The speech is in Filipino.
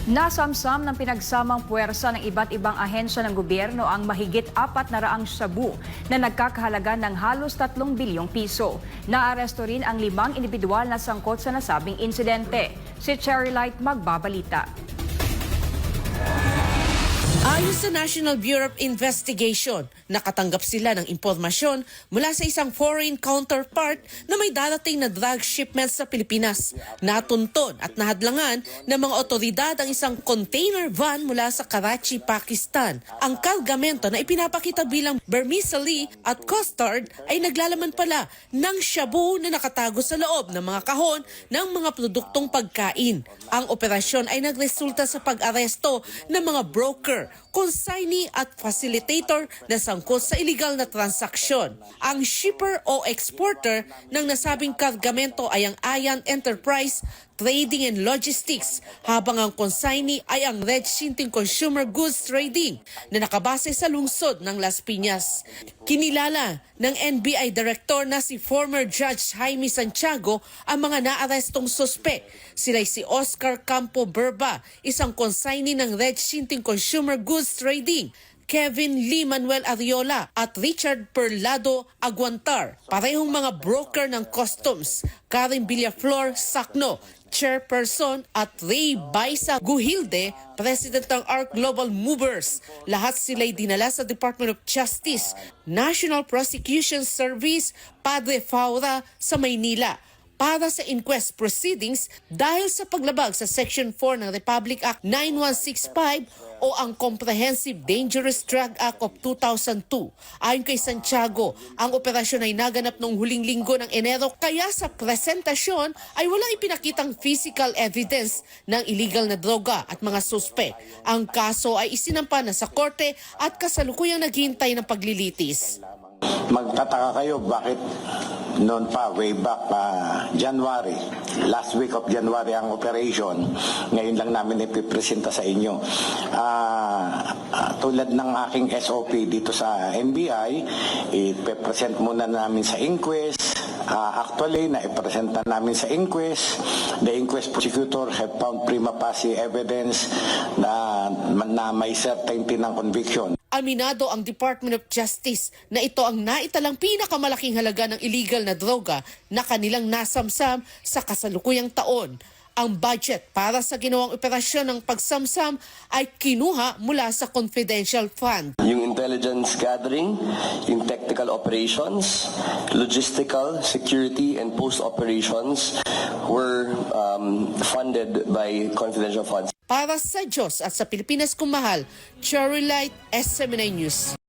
Nasamsam ng pinagsamang puwersa ng iba't ibang ahensya ng gobyerno ang mahigit 400 shabu na nagkakahalaga ng halos 3 bilyong piso. Naaresto rin ang 5 individual na sangkot sa nasabing insidente. Si Cherry Light magbabalita. Ayon sa National Bureau of Investigation, nakatanggap sila ng impormasyon mula sa isang foreign counterpart na may darating na drug shipment sa Pilipinas. Natunton at nahadlangan ng mga otoridad ang isang container van mula sa Karachi, Pakistan. Ang kargamento na ipinapakita bilang vermicelli at custard ay naglalaman pala ng shabu na nakatago sa loob ng mga kahon ng mga produktong pagkain. Ang operasyon ay nagresulta sa pag-aresto ng mga broker, consignee at facilitator na sangkot sa illegal na transaksyon. Ang shipper o exporter ng nasabing kargamento ay ang Ayan Enterprise Trading and Logistics, habang ang consignee ay ang Red Shinting Consumer Goods Trading na nakabase sa lungsod ng Las Piñas. Kinilala ng NBI Director na si former Judge Jaime Santiago ang mga naarestong suspek. Sila si Oscar Campo Berba, isang consignee ng Red Shinting Consumer Goods Trading, Kevin Lee Manuel Ariola at Richard Perlado Aguantar, parehong mga broker ng customs. Karen Villaflor Sacno, chairperson, at Ray Baisa Guhilde, president ng ARC Global Movers. Lahat sila'y dinala sa Department of Justice, National Prosecution Service, Padre Faura sa Maynila para sa inquest proceedings dahil sa paglabag sa Section 4 ng Republic Act 9165 o ang Comprehensive Dangerous Drug Act of 2002. Ayon kay Santiago, ang operasyon ay naganap noong huling linggo ng Enero, kaya sa presentasyon ay walang ipinakitang physical evidence ng illegal na droga at mga suspek. Ang kaso ay isinampa na sa korte at kasalukuyang naghihintay ng paglilitis. Magtataka kayo bakit noon pa, way back January, last week of January ang operation, ngayon lang namin ipipresenta sa inyo. Tulad ng aking SOP dito sa NBI, ipipresent muna namin sa inquest. Actually, naipresenta namin sa inquest. The inquest prosecutor have found prima facie evidence na may certainty ng conviction. Aminado ang Department of Justice na ito ang naitalang pinakamalaking halaga ng illegal na droga na kanilang nasamsam sa kasalukuyang taon. Ang budget para sa ginawang operasyon ng pagsamsam ay kinuha mula sa confidential fund. Yung intelligence gathering, yung technical operations, logistical, security, and post-operations were funded by confidential funds. Para sa Diyos at sa Pilipinas kung mahal, Cherry Light, SMNI News.